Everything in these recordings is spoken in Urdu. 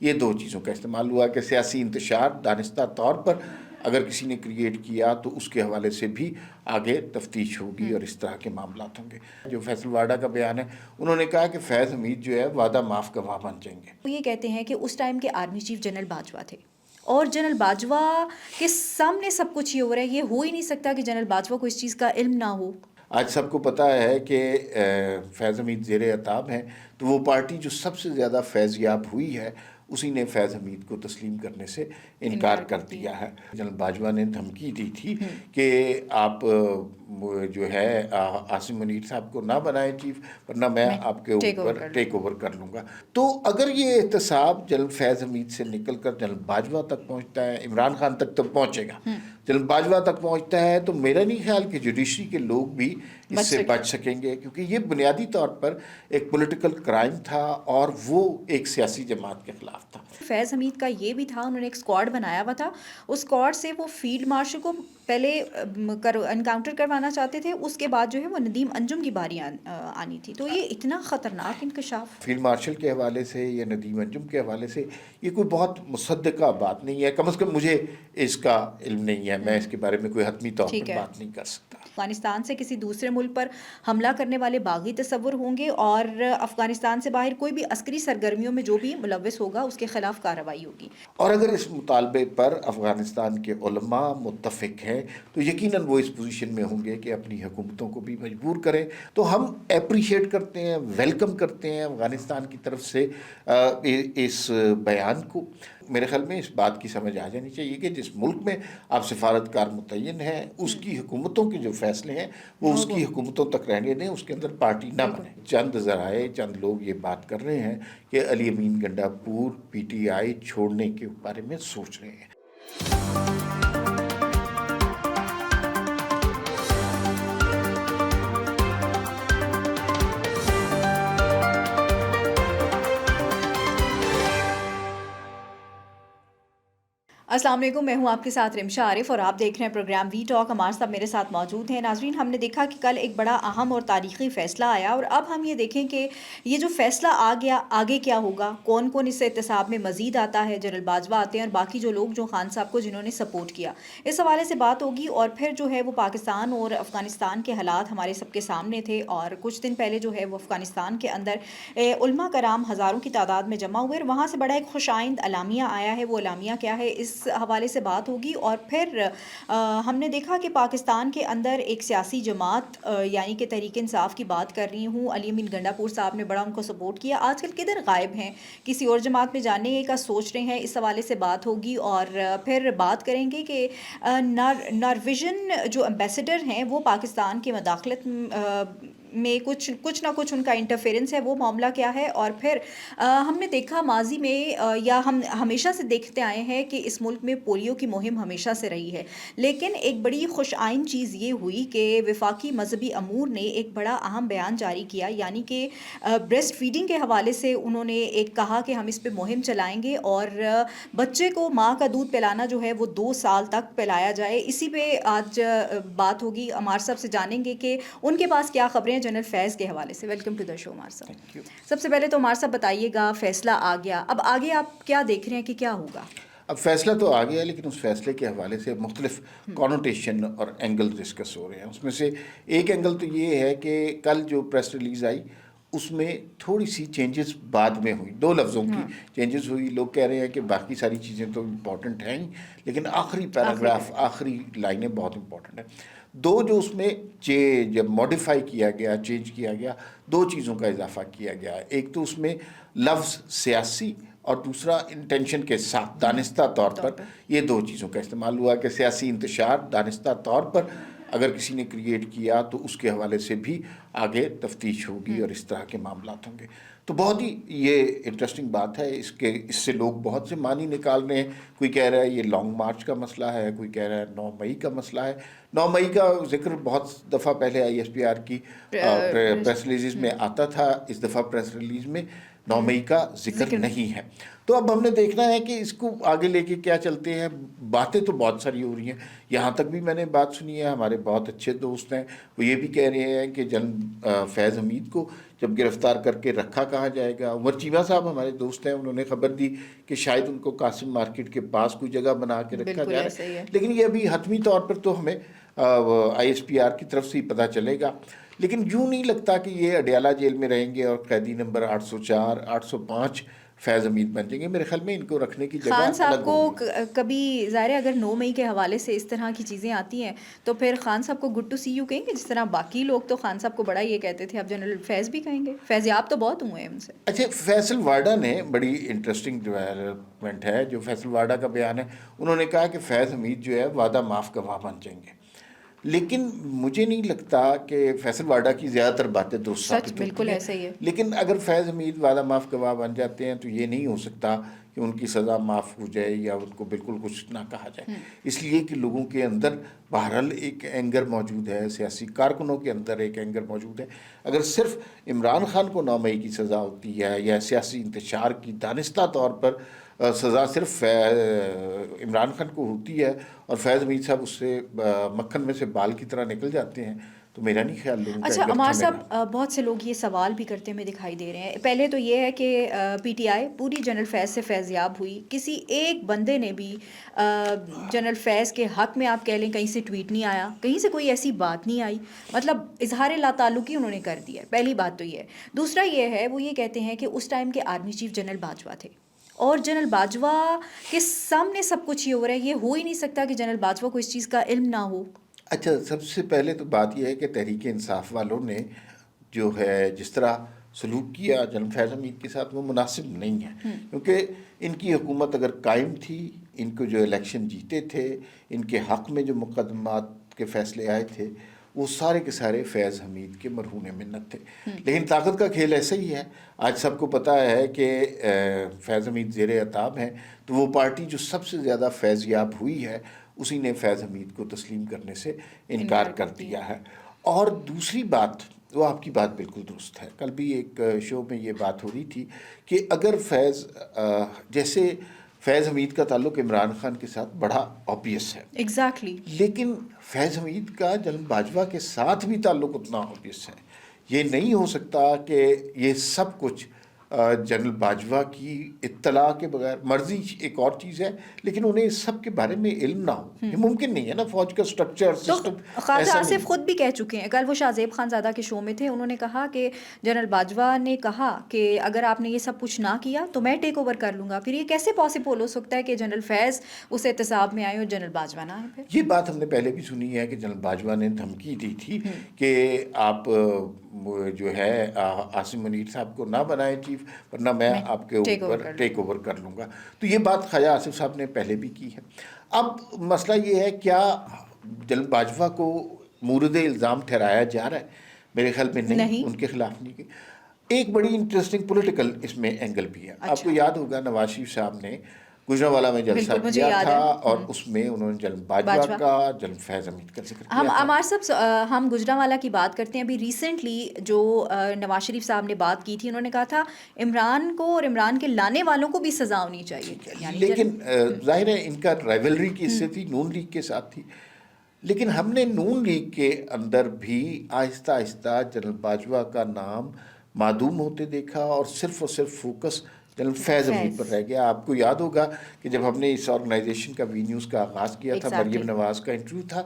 یہ دو چیزوں کا استعمال ہوا کہ سیاسی انتشار دانستہ طور پر اگر کسی نے کریٹ کیا تو اس کے حوالے سے بھی آگے تفتیش ہوگی اور اس طرح کے معاملات ہوں گے. جو فیصل واڈا کا بیان ہے، انہوں نے کہا کہ فیض حمید جو ہے وعدہ معاف گواہ بن جائیں گے. وہ یہ کہتے ہیں کہ اس ٹائم کے آرمی چیف جنرل باجوہ تھے اور جنرل باجوہ کے سامنے سب کچھ یہ ہو رہا ہے. یہ ہو ہی نہیں سکتا کہ جنرل باجوہ کو اس چیز کا علم نہ ہو. آج سب کو پتہ ہے کہ فیض حمید زیر عتاب ہیں، تو وہ پارٹی جو سب سے زیادہ فیض یاب ہوئی ہے اسی نے فیض حمید کو تسلیم کرنے سے انکار کر دیا ہے. جنرل باجوہ نے دھمکی دی تھی کہ آپ جو ہے عاصم منیر صاحب کو نہ بنائیں چیف، ورنہ میں آپ کے اوپر ٹیک اوور کر لوں گا. تو اگر یہ احتساب جنرل فیض حمید سے نکل کر جنرل باجوہ تک پہنچتا ہے، عمران خان تک تو پہنچے گا، جنرل باجوہ تک پہنچتا ہے، تو میرا نہیں خیال کہ جوڈیشری کے لوگ بھی اس سے بچ سکیں گے، کیونکہ یہ بنیادی طور پر ایک پولیٹیکل کرائم تھا اور وہ ایک سیاسی جماعت کے خلاف تھا. فیض حمید کا یہ بھی تھا، انہوں نے ایک اسکواڈ بنایا ہوا تھا، اس اسکواڈ سے وہ فیلڈ مارشل کو پہلے انکاؤنٹر کروانا چاہتے تھے، اس کے بعد جو ہے وہ ندیم انجم کی باری آنی تھی. تو یہ اتنا خطرناک انکشاف فیلڈ مارشل کے حوالے سے یا ندیم انجم کے حوالے سے یہ کوئی بہت مصدقہ بات نہیں ہے. کم از کم مجھے اس کا علم نہیں ہے، میں اس کے بارے میں کوئی حتمی طور پر بات نہیں کر سکتا. افغانستان سے کسی دوسرے ملک پر حملہ کرنے والے باغی تصور ہوں گے اور افغانستان سے باہر کوئی بھی عسکری سرگرمیوں میں جو بھی ملوث ہوگا اس کے خلاف کارروائی ہوگی. اور اگر اس مطالبے پر افغانستان کے علماء متفق ہیں تو یقیناً وہ اس پوزیشن میں ہوں گے کہ اپنی حکومتوں کو بھی مجبور کریں. تو ہم اپریشیٹ کرتے ہیں، ویلکم کرتے ہیں افغانستان کی طرف سے اس بیان کو. میرے خیال میں اس بات کی سمجھ آ جانی چاہیے کہ جس ملک میں آپ سفارتکار متعین ہیں اس کی حکومتوں کے جو فیصلے ہیں وہ اس کی حکومتوں تک رہنے دیں، اس کے اندر پارٹی نہ بنے. چند ذرائع چند لوگ یہ بات کر رہے ہیں کہ علی امین گنڈاپور پی ٹی آئی چھوڑنے کے بارے میں سوچ رہے ہیں. السلام علیکم، میں ہوں آپ کے ساتھ رمشا عارف اور آپ دیکھ رہے ہیں پروگرام وی ٹاک. عمار صاحب میرے ساتھ موجود ہیں. ناظرین، ہم نے دیکھا کہ کل ایک بڑا اہم اور تاریخی فیصلہ آیا اور اب ہم یہ دیکھیں کہ یہ جو فیصلہ آ گیا آگے کیا ہوگا، کون کون اس احتساب میں مزید آتا ہے. جنرل باجوہ آتے ہیں اور باقی جو لوگ جو خان صاحب کو جنہوں نے سپورٹ کیا، اس حوالے سے بات ہوگی. اور پھر جو ہے وہ پاکستان اور افغانستان کے حالات ہمارے سب کے سامنے تھے اور کچھ دن پہلے جو ہے وہ افغانستان کے اندر علماء کرام ہزاروں کی تعداد میں جمع ہوئے اور وہاں سے بڑا ایک خوش آئند اعلامیہ آیا ہے. وہ اعلامیہ کیا ہے، اس حوالے سے بات ہوگی. اور پھر ہم نے دیکھا کہ پاکستان کے اندر ایک سیاسی جماعت یعنی کہ تحریک انصاف کی بات کر رہی ہوں، علی امین گنڈاپور صاحب نے بڑا ان کو سپورٹ کیا. آج کل کدھر غائب ہیں، کسی اور جماعت میں جانے کا سوچ رہے ہیں، اس حوالے سے بات ہوگی. اور پھر بات کریں گے کہ نارویجن جو امبیسڈر ہیں وہ پاکستان کے مداخلت میں کچھ نہ کچھ ان کا انٹرفیرنس ہے، وہ معاملہ کیا ہے. اور پھر ہم نے دیکھا ماضی میں یا ہم ہمیشہ سے دیکھتے آئے ہیں کہ اس ملک میں پولیو کی مہم ہمیشہ سے رہی ہے، لیکن ایک بڑی خوش آئند چیز یہ ہوئی کہ وفاقی مذہبی امور نے ایک بڑا اہم بیان جاری کیا، یعنی کہ بریسٹ فیڈنگ کے حوالے سے انہوں نے ایک کہا کہ ہم اس پہ مہم چلائیں گے اور بچے کو ماں کا دودھ پلانا جو ہے وہ 2 سال تک پلایا جائے. اسی پہ آج بات ہوگی. عمار صاحب سے جانیں گے کہ ان کے پاس کیا خبریں ہیں جنرل فیض کے حوالے سے. ویلکم ٹو دا شو عمار صاحب. سب سے پہلے تو عمار صاحب بتائیے گا، فیصلہ آ گیا، اب آگے آپ کیا دیکھ رہے ہیں کہ کیا ہوگا؟ اب فیصلہ تو آ گیا، لیکن اس فیصلے کے حوالے سے مختلف کانوٹیشن اور اینگل ڈسکس ہو رہے ہیں. اس میں سے ایک اینگل تو یہ ہے کہ کل جو پریس ریلیز آئی اس میں تھوڑی سی چینجز بعد میں ہوئی، 2 لفظوں کی چینجز ہوئی. لوگ کہہ رہے ہیں کہ باقی ساری چیزیں تو امپورٹنٹ ہیں ہی، لیکن آخری پیراگراف آخری لائنیں بہت امپورٹنٹ ہیں. 2 جو اس میں جب موڈیفائی کیا گیا، چینج کیا گیا، 2 چیزوں کا اضافہ کیا گیا. ایک تو اس میں لفظ سیاسی اور دوسرا انٹینشن کے ساتھ دانستہ طور پر، یہ 2 چیزوں کا استعمال ہوا کہ سیاسی انتشار دانستہ طور پر اگر کسی نے کریٹ کیا تو اس کے حوالے سے بھی آگے تفتیش ہوگی اور اس طرح کے معاملات ہوں گے. تو بہت ہی یہ انٹرسٹنگ بات ہے. اس سے لوگ بہت سے معنی نکال رہے ہیں. کوئی کہہ رہا ہے یہ لانگ مارچ کا مسئلہ ہے، کوئی کہہ رہا ہے 9 مئی کا مسئلہ ہے. 9 مئی کا ذکر بہت دفعہ پہلے آئی ایس پی آر کی پریس ریلیز میں آتا تھا، اس دفعہ پریس ریلیز میں 9 مئی کا ذکر نہیں ہے. تو اب ہم نے دیکھنا ہے کہ اس کو آگے لے کے کیا چلتے ہیں. باتیں تو بہت ساری ہو رہی ہیں. یہاں تک بھی میں نے بات سنی ہے, ہمارے بہت اچھے دوست ہیں, وہ یہ بھی کہہ رہے ہیں کہ جنرل فیض حمید کو جب گرفتار کر کے رکھا کہاں جائے گا. عمر چیمہ صاحب ہمارے دوست ہیں, انہوں نے خبر دی کہ شاید ان کو قاسم مارکیٹ کے پاس کوئی جگہ بنا کے رکھا بالکل جا رہا ایسا ہی ہے. ہے. لیکن یہ ابھی حتمی طور پر تو ہمیں ISPR کی طرف سے ہی پتہ چلے گا. لیکن یوں نہیں لگتا کہ یہ اڈیالہ جیل میں رہیں گے اور قیدی نمبر 804 805 فیض حمید بن جائیں گے. میرے خیال میں ان کو رکھنے کی جگہ خان صاحب الگ کو ہوگی. کبھی ظاہر ہے اگر 9 مئی کے حوالے سے اس طرح کی چیزیں آتی ہیں تو پھر خان صاحب کو گڈ ٹو سی یو کہیں گے, جس طرح باقی لوگ تو خان صاحب کو بڑا یہ کہتے تھے, اب جنرل فیض بھی کہیں گے. فیضیاب تو بہت ہوئے ہیں ان سے. اچھا, فیصل واڈا نے بڑی انٹرسٹنگ ڈیولپمنٹ ہے جو فیصل واڈا کا بیان ہے. انہوں نے کہا کہ فیض حمید جو ہے وعدہ معاف گواہ بن جائیں گے. لیکن مجھے نہیں لگتا کہ فیصل واڈا کی زیادہ تر باتیں درست ثابت ہوتی ہیں. بالکل ایسا ہی ہے. لیکن اگر فیض حمید وعدہ معاف گواہ بن جاتے ہیں تو یہ نہیں ہو سکتا کہ ان کی سزا معاف ہو جائے یا ان کو بالکل کچھ نہ کہا جائے. اس لیے کہ لوگوں کے اندر بہرحال ایک اینگر موجود ہے, سیاسی کارکنوں کے اندر ایک اینگر موجود ہے. اگر صرف عمران خان کو 9 مئی کی سزا ہوتی ہے یا سیاسی انتشار کی دانستہ طور پر سزا صرف عمران خان کو ہوتی ہے اور فیض حمید صاحب اس سے مکھن میں سے بال کی طرح نکل جاتے ہیں, تو میرا نہیں خیال لوگوں کا اچھا اینگر عمار تھمے گا. صاحب, بہت سے لوگ یہ سوال بھی کرتے ہوئے دکھائی دے رہے ہیں. پہلے تو یہ ہے کہ PTI پوری جنرل فیض سے فیضیاب ہوئی, کسی ایک بندے نے بھی جنرل فیض کے حق میں آپ کہہ لیں کہیں سے ٹویٹ نہیں آیا, کہیں سے کوئی ایسی بات نہیں آئی, مطلب اظہار لا تعلقی انہوں نے کر دیا ہے. پہلی بات تو یہ ہے. دوسرا یہ ہے, وہ یہ کہتے ہیں کہ اس ٹائم کے آرمی چیف جنرل باجوہ تھے اور جنرل باجوہ کے سامنے سب کچھ یہ ہو رہا ہے. یہ ہو ہی نہیں سکتا کہ جنرل باجوہ کو اس چیز کا علم نہ ہو. اچھا, سب سے پہلے تو بات یہ ہے کہ تحریک انصاف والوں نے جو ہے جس طرح سلوک کیا جنرل فیض حمید کے ساتھ وہ مناسب نہیں ہے. کیونکہ ان کی حکومت اگر قائم تھی, ان کو جو الیکشن جیتے تھے, ان کے حق میں جو مقدمات کے فیصلے آئے تھے, وہ سارے کے سارے فیض حمید کے مرہون منت تھے. لیکن طاقت کا کھیل ایسا ہی ہے. آج سب کو پتہ ہے کہ فیض حمید زیر عتاب ہیں, تو وہ پارٹی جو سب سے زیادہ فیضیاب ہوئی ہے اسی نے فیض حمید کو تسلیم کرنے سے انکار کر دیا ہے. اور دوسری بات, وہ آپ کی بات بالکل درست ہے. کل بھی ایک شو میں یہ بات ہو رہی تھی کہ اگر جیسے فیض حمید کا تعلق عمران خان کے ساتھ بڑا آبویس ہے, ایگزیکٹلی, لیکن فیض حمید کا جنرل باجوہ کے ساتھ بھی تعلق اتنا آبویس ہے. یہ نہیں ہو سکتا کہ یہ سب کچھ جنرل باجوہ کی اطلاع کے بغیر, مرضی ایک اور چیز ہے لیکن انہیں اس سب کے بارے میں علم نہ ہو. یہ ممکن نہیں ہے نا, فوج کا سٹرکچر سسٹم خواجہ آصف خود بھی کہہ چکے ہیں, کل وہ شاہ زیب خان زادہ کے شو میں تھے, انہوں نے کہا کہ جنرل باجوہ نے کہا کہ اگر آپ نے یہ سب کچھ نہ کیا تو میں ٹیک اوور کر لوں گا. پھر یہ کیسے پاسبل ہو سکتا ہے کہ جنرل فیض اس احتساب میں آئے اور جنرل باجوہ نہ آئے؟ یہ بات ہم نے پہلے بھی سنی ہے کہ جنرل باجوہ نے دھمکی دی تھی کہ آپ جو ہے عاصم منیر صاحب کو نہ بنائیں چیف, ورنہ میں آپ کے اوپر ٹیک اوور کر لوں گا. تو یہ بات خواجہ آصف صاحب نے پہلے بھی کی ہے. اب مسئلہ یہ ہے, کیا جنرل باجوہ کو مورد الزام ٹھہرایا جا رہا ہے؟ میرے خیال میں نہیں, ان کے خلاف نہیں. ایک بڑی انٹرسٹنگ پولیٹیکل اس میں اینگل بھی ہے. آپ کو یاد ہوگا نواز شریف صاحب نے گجرانوالہ میں جلسہ کیا تھا اور اس میں انہوں نے جنرل باجوہ کا, جنرل فیض حمید کا ذکر کیا تھا. عمار صاحب, ہم گجرانوالہ کی بات کرتے ہیں. ابھی ریسنٹلی جو نواز شریف صاحب نے بات کی تھی, انہوں نے کہا تھا عمران کو اور عمران کے لانے والوں کو بھی سزا ہونی چاہیے. لیکن ظاہر ہے ان کا رائیولری کس سے تھی, نون لیگ کے ساتھ تھی. لیکن ہم نے نون لیگ کے اندر بھی آہستہ آہستہ جنرل باجوہ کا نام معدوم ہوتے دیکھا اور صرف فوکس جنرل فیض حمید پر رہ گیا. آپ کو یاد ہوگا کہ جب ہم نے اس آرگنائزیشن کا وی نیوز کا آغاز کیا تھا, مریم نواز کا انٹرویو تھا,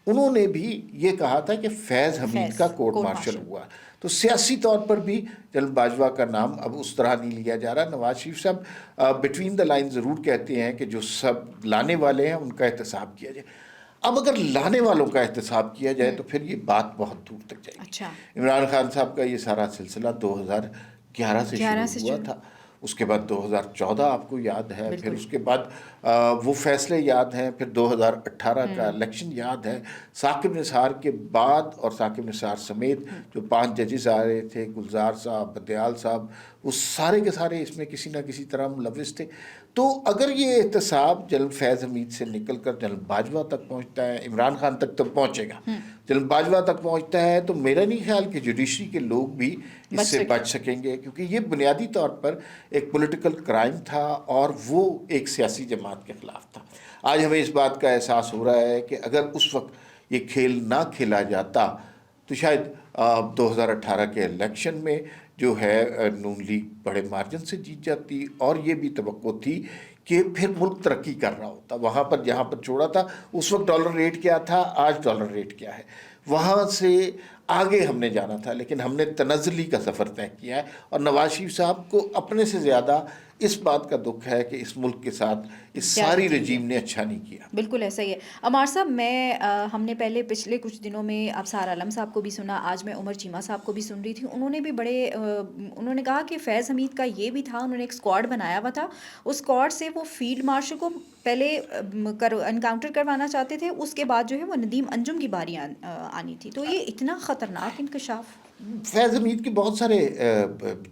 انہوں نے بھی یہ کہا تھا کہ فیض حمید کا کورٹ مارشل ہوا. تو سیاسی طور پر بھی جنرل باجوہ کا نام اب اس طرح نہیں لیا جا رہا. نواز شریف صاحب بٹوین دا لائن ضرور کہتے ہیں کہ جو سب لانے والے ہیں ان کا احتساب کیا جائے. اب اگر لانے والوں کا احتساب کیا جائے تو پھر یہ بات بہت دور تک جائے گی. عمران خان صاحب کا یہ سارا سلسلہ 2011 سے شروع ہوا تھا, اس کے بعد 2014 آپ کو یاد ہے, پھر اس کے بعد وہ فیصلے یاد ہیں, پھر 2018 کا الیکشن یاد ہے. ثاقب نثار کے بعد اور ثاقب نثار سمیت جو 5 ججز آ رہے تھے, گلزار صاحب, بدیال صاحب, وہ سارے کے سارے اس میں کسی نہ کسی طرح ملوث تھے. تو اگر یہ احتساب جنرل فیض حمید سے نکل کر جنرل باجوہ تک پہنچتا ہے, عمران خان تک تو پہنچے گا, جنرل باجوہ تک پہنچتا ہے تو میرا نہیں خیال کہ جوڈیشری کے لوگ بھی اس سے بچ سکیں گے، کیونکہ یہ بنیادی طور پر ایک پولیٹیکل کرائم تھا اور وہ ایک سیاسی جماعت کے خلاف تھا۔ آج ہمیں اس بات کا احساس ہو رہا ہے کہ اگر اس وقت یہ کھیل نہ کھیلا جاتا تو شاید 2018 کے الیکشن میں جو ہے نون لیگ بڑے مارجن سے جیت جاتی، اور یہ بھی توقع تھی کہ پھر ملک ترقی کر رہا ہوتا۔ وہاں پر جہاں پر چھوڑا تھا اس وقت ڈالر ریٹ کیا تھا، آج ڈالر ریٹ کیا ہے، وہاں سے آگے ہم نے جانا تھا، لیکن ہم نے تنزلی کا سفر طے کیا ہے۔ اور نواز شریف صاحب کو اپنے سے زیادہ اس بات کا دکھ ہے کہ اس ملک کے ساتھ اس ساری رجیم نے اچھا نہیں کیا۔ بالکل ایسا ہی ہے عمار صاحب۔ ہم نے پچھلے کچھ دنوں میں ابصار عالم صاحب کو بھی سنا، آج میں عمر چیمہ صاحب کو بھی سن رہی تھی، انہوں نے بھی انہوں نے کہا کہ فیض حمید کا یہ بھی تھا، انہوں نے ایک اسکواڈ بنایا ہوا تھا، اس اسکواڈ سے وہ فیلڈ مارشل کو پہلے انکاؤنٹر کروانا چاہتے تھے، اس کے بعد جو ہے وہ ندیم انجم کی باری آنی تھی۔ تو یہ اتنا خطرناک انکشاف۔ فیض حمید کے بہت سارے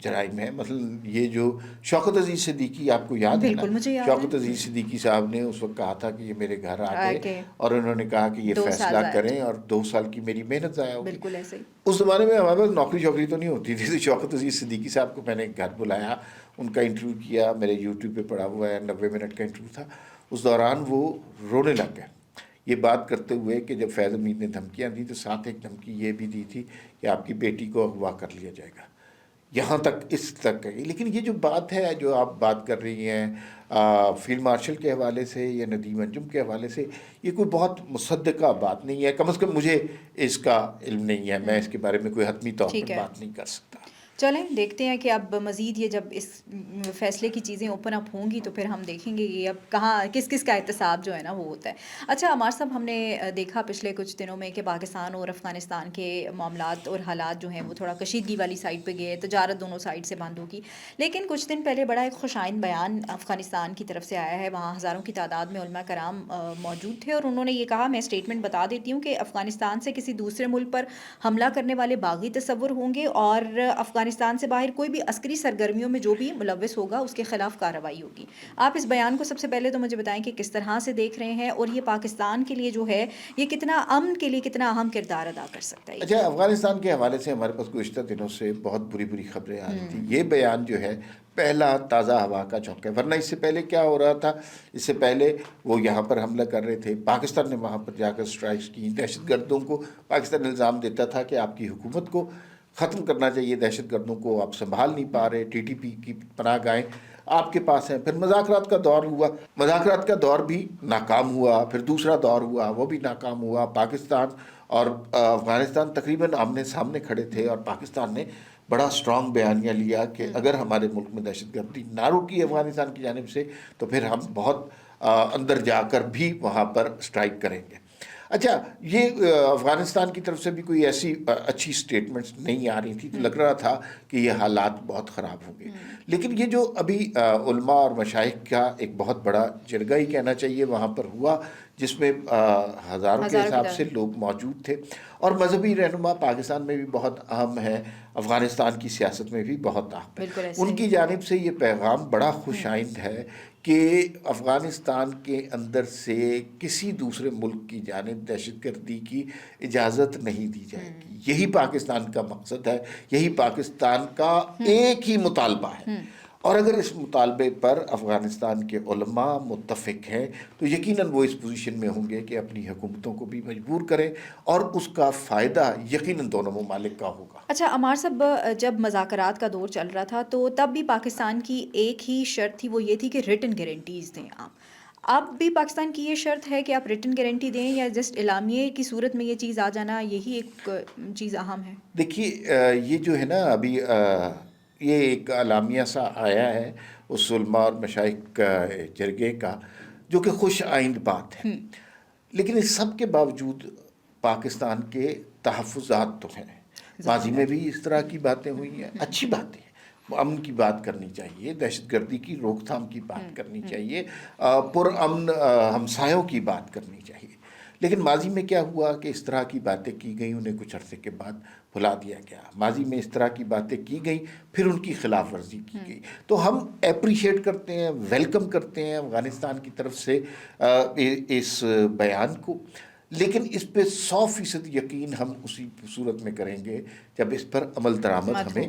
جرائم ہیں، مثلا یہ جو شوکت عزیز صدیقی، آپ کو یاد ہے نا؟ بالکل مجھے یاد شوکت ہے عزیز صدیقی صاحب نے اس وقت کہا تھا کہ یہ میرے گھر آ گئے اور انہوں نے کہا کہ یہ فیصلہ کریں، اور 2 سال کی میری محنت ضائع ہوگی۔ بالکل ایسے ہی اس زمانے میں ہمارے پاس نوکری تو نہیں ہوتی تھی، تو شوکت عزیز صدیقی صاحب کو میں نے گھر بلایا، ان کا انٹرویو کیا، میرے یوٹیوب پہ پڑا ہوا ہے، 90 منٹ کا انٹرویو تھا۔ اس دوران وہ رونے لگ گئے یہ بات کرتے ہوئے کہ جب فیض حمید نے دھمکیاں دی تو ساتھ ایک دھمکی یہ بھی دی تھی کہ آپ کی بیٹی کو اغوا کر لیا جائے گا، یہاں تک اس تک گئی۔ لیکن یہ جو بات ہے جو آپ بات کر رہی ہیں فیلڈ مارشل کے حوالے سے یا ندیم انجم کے حوالے سے، یہ کوئی بہت مصدقہ بات نہیں ہے، کم از کم مجھے اس کا علم نہیں ہے، میں اس کے بارے میں کوئی حتمی طور پر بات نہیں کر سکتا۔ چلیں دیکھتے ہیں کہ اب مزید یہ جب اس فیصلے کی چیزیں اوپن اپ ہوں گی تو پھر ہم دیکھیں گے کہ اب کہاں کس کس کا احتساب جو ہے نا وہ ہوتا ہے۔ اچھا عمار صاحب، ہم نے دیکھا پچھلے کچھ دنوں میں کہ پاکستان اور افغانستان کے معاملات اور حالات جو ہیں وہ تھوڑا کشیدگی والی سائڈ پہ گئے، تجارت دونوں سائڈ سے بند ہوگی، لیکن کچھ دن پہلے بڑا ایک خوشائند بیان افغانستان کی طرف سے آیا ہے، وہاں ہزاروں کی تعداد میں علماء کرام موجود تھے، اور انہوں نے یہ کہا، میں اسٹیٹمنٹ بتا دیتی ہوں، کہ افغانستان سے کسی دوسرے ملک پر حملہ کرنے والے باغی تصور ہوں گے، اور افغانستان سے باہر کوئی بھی عسکری سرگرمیوں میں جو بھی ملوث ہوگا اس کے خلاف کارروائی ہوگی۔ آپ اس بیان کو سب سے پہلے تو مجھے بتائیں کہ کس طرح سے دیکھ رہے ہیں، اور یہ پاکستان کے لیے جو ہے یہ کتنا امن کے لیے کتنا اہم کردار ادا کر سکتا ہے؟ اچھا، افغانستان کے حوالے سے ہمارے پاس گزشتہ دنوں سے بہت بری خبریں آ رہی تھیں۔ یہ بیان جو ہے پہلا تازہ ہوا کا جھونکا ہے، ورنہ اس سے پہلے کیا ہو رہا تھا؟ اس سے پہلے وہ یہاں پر حملہ کر رہے تھے، پاکستان نے وہاں پر جا کر اسٹرائکس کی، دہشت گردوں کو پاکستان الزام دیتا تھا کہ آپ کی حکومت کو ختم کرنا چاہیے، دہشت گردوں کو آپ سنبھال نہیں پا رہے، ٹی ٹی پی کی پناہ گاہیں آپ کے پاس ہیں۔ پھر مذاکرات کا دور ہوا، مذاکرات کا دور بھی ناکام ہوا، پھر دوسرا دور ہوا، وہ بھی ناکام ہوا۔ پاکستان اور افغانستان تقریباً آمنے سامنے کھڑے تھے، اور پاکستان نے بڑا اسٹرانگ بیانیہ لیا کہ اگر ہمارے ملک میں دہشت گردی نہ روکی افغانستان کی جانب سے تو پھر ہم بہت اندر جا کر بھی وہاں پر اسٹرائک کریں گے۔ اچھا، یہ افغانستان کی طرف سے بھی کوئی ایسی اچھی سٹیٹمنٹس نہیں آ رہی تھی، تو لگ رہا تھا کہ یہ حالات بہت خراب ہوں گے۔ لیکن یہ جو ابھی علماء اور مشائخ کا ایک بہت بڑا جرگہ ہی کہنا چاہیے وہاں پر ہوا، جس میں ہزاروں کے حساب سے لوگ موجود تھے، اور مذہبی رہنما پاکستان میں بھی بہت اہم ہے، افغانستان کی سیاست میں بھی بہت اہم ہے۔ ان کی جانب سے یہ پیغام بڑا خوش آئند ہے کہ افغانستان کے اندر سے کسی دوسرے ملک کی جانب دہشت گردی کی اجازت نہیں دی جائے گی۔ یہی پاکستان کا مقصد ہے، یہی پاکستان کا ایک ہی مطالبہ ہے، اور اگر اس مطالبے پر افغانستان کے علماء متفق ہیں تو یقیناً وہ اس پوزیشن میں ہوں گے کہ اپنی حکومتوں کو بھی مجبور کریں، اور اس کا فائدہ یقیناً دونوں ممالک کا ہوگا۔ اچھا عمار صاحب، جب مذاکرات کا دور چل رہا تھا تو تب بھی پاکستان کی ایک ہی شرط تھی، وہ یہ تھی کہ ریٹن گارنٹیز دیں آپ۔ اب بھی پاکستان کی یہ شرط ہے کہ آپ ریٹن گارنٹی دیں، یا جسٹ اعلامیے کی صورت میں یہ چیز آ جانا یہی ایک چیز اہم ہے؟ دیکھیے، یہ جو ہے نا ابھی یہ ایک اعلامیہ سا آیا ہے اس علماء اور مشائخ جرگے کا، جو کہ خوش آئند بات ہے، لیکن اس سب کے باوجود پاکستان کے تحفظات تو ہیں۔ ماضی میں بھی اس طرح کی باتیں ہوئی ہیں، اچھی باتیں ہیں، امن کی بات کرنی چاہیے، دہشت گردی کی روک تھام کی بات کرنی چاہیے، پر امن ہمسایوں کی بات کرنی چاہیے۔ لیکن ماضی میں کیا ہوا کہ اس طرح کی باتیں کی گئیں، انہیں کچھ عرصے کے بعد بھلا دیا گیا۔ ماضی میں اس طرح کی باتیں کی گئیں، پھر ان کی خلاف ورزی کی گئی، تو ہم اپریشیٹ کرتے ہیں، ویلکم کرتے ہیں افغانستان کی طرف سے اس بیان کو، لیکن اس پہ 100% یقین ہم اسی صورت میں کریں گے جب اس پر عمل درآمد ہمیں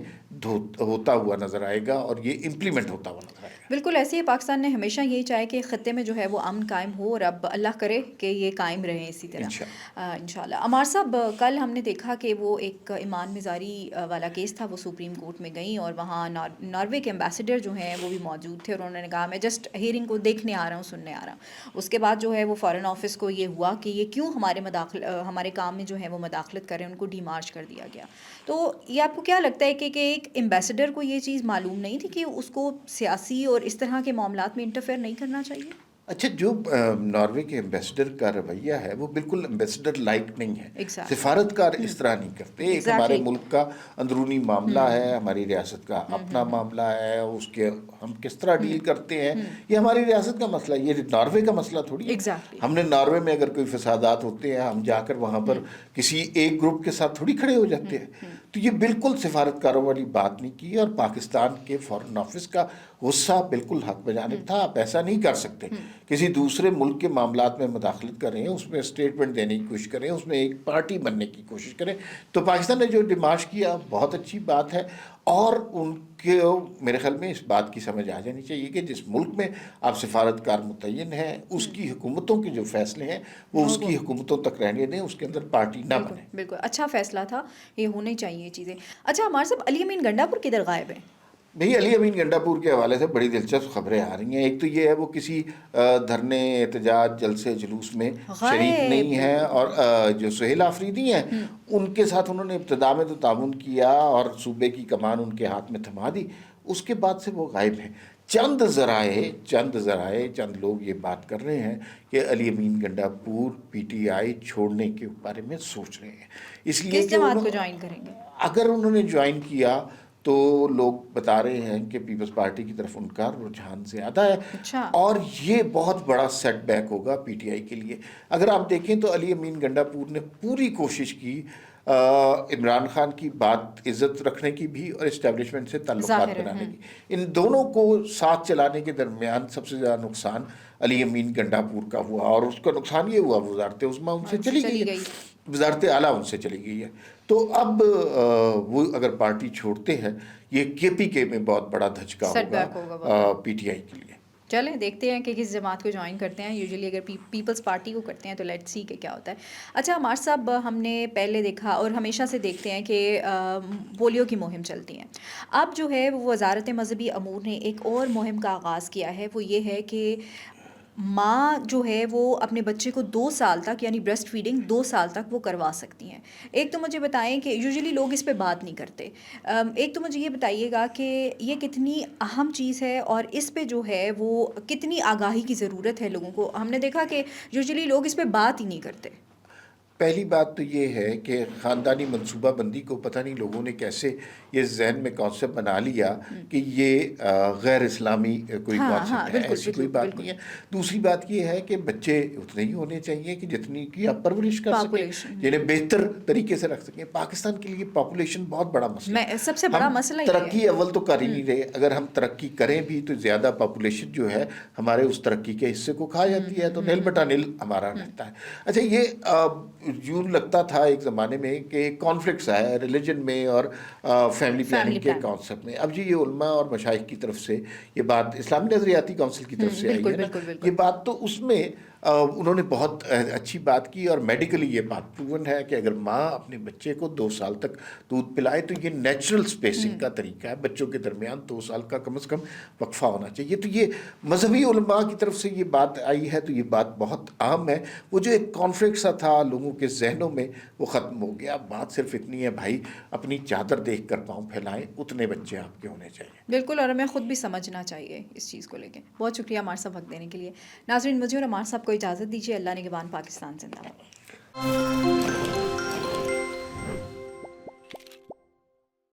ہوتا ہوا نظر آئے گا اور یہ امپلیمنٹ ہوتا ہوا نظر آئے گا. بالکل ایسے ہی پاکستان نے ہمیشہ یہی چاہے کہ خطے میں جو ہے وہ امن قائم ہو، اور اب اللہ کرے کہ یہ قائم رہے اسی طرح انشاءاللہ. عمار صاحب، کل ہم نے دیکھا کہ وہ ایک ایمان مزاری والا کیس تھا، وہ سپریم کورٹ میں گئیں اور وہاں ناروے کے امبیسڈر جو ہیں وہ بھی موجود تھے، اور انہوں نے کہا میں جسٹ ہیئرنگ کو دیکھنے آ رہا ہوں، سننے آ رہا ہوں. اس کے بعد جو ہے وہ فارن آفس کو یہ ہوا کہ یہ کیوں ہمارے کام میں جو ہے وہ مداخلت کریں، ان کو ڈی مارچ کر دیا گیا. تو یہ آپ کو کیا لگتا ہے کہ ایک امبیسڈر کو یہ چیز معلوم نہیں تھی کہ اس کو سیاسی اور اس طرح کے معاملات میں انٹرفیئر نہیں کرنا چاہیے؟ اچھا، جو ناروے کے ایمبیسڈر کا رویہ ہے وہ بالکل ایمبیسڈر لائک نہیں ہے. سفارتکار اس طرح نہیں کرتے. ایک ہمارے ملک کا اندرونی معاملہ ہے، ہماری ریاست کا اپنا معاملہ ہے، اس کے ہم کس طرح ڈیل کرتے ہیں یہ ہماری ریاست کا مسئلہ ہے، یہ ناروے کا مسئلہ تھوڑی ہے. ہم نے ناروے میں اگر کوئی فسادات ہوتے ہیں ہم جا کر وہاں پر کسی ایک گروپ کے ساتھ تھوڑی کھڑے ہو جاتے ہیں. تو یہ بالکل سفارتکاروں والی بات نہیں کی، اور پاکستان کے فارن آفس کا غصہ بالکل حق بجانب تھا. آپ ایسا نہیں کر سکتے. کسی دوسرے ملک کے معاملات میں مداخلت کریں، اس میں اسٹیٹمنٹ دینے کی کوشش کریں، اس میں ایک پارٹی بننے کی کوشش کریں. تو پاکستان نے جو ڈیمارچ کیا بہت اچھی بات ہے، اور ان کے میرے خیال میں اس بات کی سمجھ آ جانی چاہیے کہ جس ملک میں آپ سفارتکار متعین ہیں اس کی حکومتوں کے جو فیصلے ہیں وہ اس کی حکومتوں تک رہنے دیں، اس کے اندر پارٹی نہ بنے. بالکل اچھا فیصلہ تھا، یہ ہونے چاہیے چیزیں. اچھا ہمارے صاحب، علی امین گنڈا پور کدھر غائب ہیں؟ بھئی علی امین گنڈا پور کے حوالے سے بڑی دلچسپ خبریں آ رہی ہیں. ایک تو یہ ہے وہ کسی دھرنے، احتجاج، جلسے جلوس میں شریک نہیں ہیں، اور جو سہیل آفریدی ہیں ان کے ساتھ انہوں نے ابتدا میں تو تعاون کیا اور صوبے کی کمان ان کے ہاتھ میں تھما دی، اس کے بعد سے وہ غائب ہیں. چند ذرائع چند لوگ یہ بات کر رہے ہیں کہ علی امین گنڈا پور پی ٹی آئی چھوڑنے کے بارے میں سوچ رہے ہیں. اس لیے کس جماعت کو جوائن کریں گے؟ اگر انہوں نے جوائن کیا تو لوگ بتا رہے ہیں کہ پیپلز پارٹی کی طرف ان کا رجحان زیادہ ہے، اور یہ بہت بڑا سیٹ بیک ہوگا پی ٹی آئی کے لیے. اگر آپ دیکھیں تو علی امین گنڈا پور نے پوری کوشش کی عمران خان کی بات عزت رکھنے کی بھی اور اسٹیبلشمنٹ سے تعلقات بنانے کی. ان دونوں کو ساتھ چلانے کے درمیان سب سے زیادہ نقصان علی امین گنڈا پور کا ہوا، اور اس کا نقصان یہ ہوا وزارت عظمیٰ ان سے چلی گئی ہے، وزارت اعلیٰ ان سے چلی گئی ہے. تو اب وہ اگر پارٹی چھوڑتے ہیں یہ کے پی کے میں بہت بڑا دھچکا ہوگا پی ٹی آئی کے لیے. چلیں دیکھتے ہیں کہ کس جماعت کو جوائن کرتے ہیں. یوزلی اگر پیپلز پارٹی کو کرتے ہیں تو لیٹس سی کہ کیا ہوتا ہے. اچھا عمار صاحب، ہم نے پہلے دیکھا اور ہمیشہ سے دیکھتے ہیں کہ پولیو کی مہم چلتی ہیں. اب جو ہے وہ وزارت مذہبی امور نے ایک اور مہم کا آغاز کیا ہے، وہ یہ ہے کہ ماں جو ہے وہ اپنے بچے کو 2 سال تک، یعنی بریسٹ فیڈنگ 2 سال تک وہ کروا سکتی ہیں. ایک تو مجھے بتائیں کہ یوزلی لوگ اس پہ بات نہیں کرتے. ایک تو مجھے یہ بتائیے گا کہ یہ کتنی اہم چیز ہے اور اس پہ جو ہے وہ کتنی آگاہی کی ضرورت ہے لوگوں کو. ہم نے دیکھا کہ یوزلی لوگ اس پہ بات ہی نہیں کرتے. پہلی بات تو یہ ہے کہ خاندانی منصوبہ بندی کو پتہ نہیں لوگوں نے کیسے یہ ذہن میں کانسیپٹ بنا لیا کہ یہ غیر اسلامی کوئی کانسیپٹ ہے. ایسی کوئی بات نہیں ہے. دوسری بات یہ ہے کہ بچے اتنے ہی ہونے چاہیے کہ جتنی کی آپ پرورش کر سکیں، جنہیں بہتر طریقے سے رکھ سکیں. پاکستان کے لیے پاپولیشن بہت بڑا مسئلہ ہے، سب سے بڑا مسئلہ ہے. ترقی اول تو کر ہی نہیں رہے. اگر ہم ترقی کریں بھی تو زیادہ پاپولیشن جو ہے ہمارے اس ترقی کے حصے کو کھا جاتی ہے، تو نیل بٹا نیل ہمارا رہتا ہے. اچھا، یہ یوں لگتا تھا ایک زمانے میں کہ کانفلکٹس آیا ریلیجن میں اور فیملی پلاننگ کے کانسیپٹ میں. اب جی یہ علماء اور مشائخ کی طرف سے یہ بات اسلامی نظریاتی کونسل کی طرف سے آئی ہے نا، یہ بات تو اس میں انہوں نے بہت اچھی بات کی، اور میڈیکلی یہ بات پروون ہے کہ اگر ماں اپنے بچے کو 2 سال تک دودھ پلائے تو یہ نیچرل سپیسنگ کا طریقہ ہے. بچوں کے درمیان 2 سال کا کم از کم وقفہ ہونا چاہیے. تو یہ مذہبی علماء کی طرف سے یہ بات آئی ہے، تو یہ بات بہت عام ہے. وہ جو ایک کانفلکٹ سا تھا لوگوں کے ذہنوں میں وہ ختم ہو گیا. بات صرف اتنی ہے بھائی، اپنی چادر دیکھ کر پاؤں پھیلائیں، اتنے بچے آپ کے ہونے چاہیے. بالکل، اور ہمیں خود بھی سمجھنا چاہیے اس چیز کو لے کے. بہت شکریہ عمار صاحب وقت دینے کے لیے. ناظرین، مجھے اور عمار صاحب کو اجازت دیجیے. اللہ نگہبان. پاکستان زندہ باد.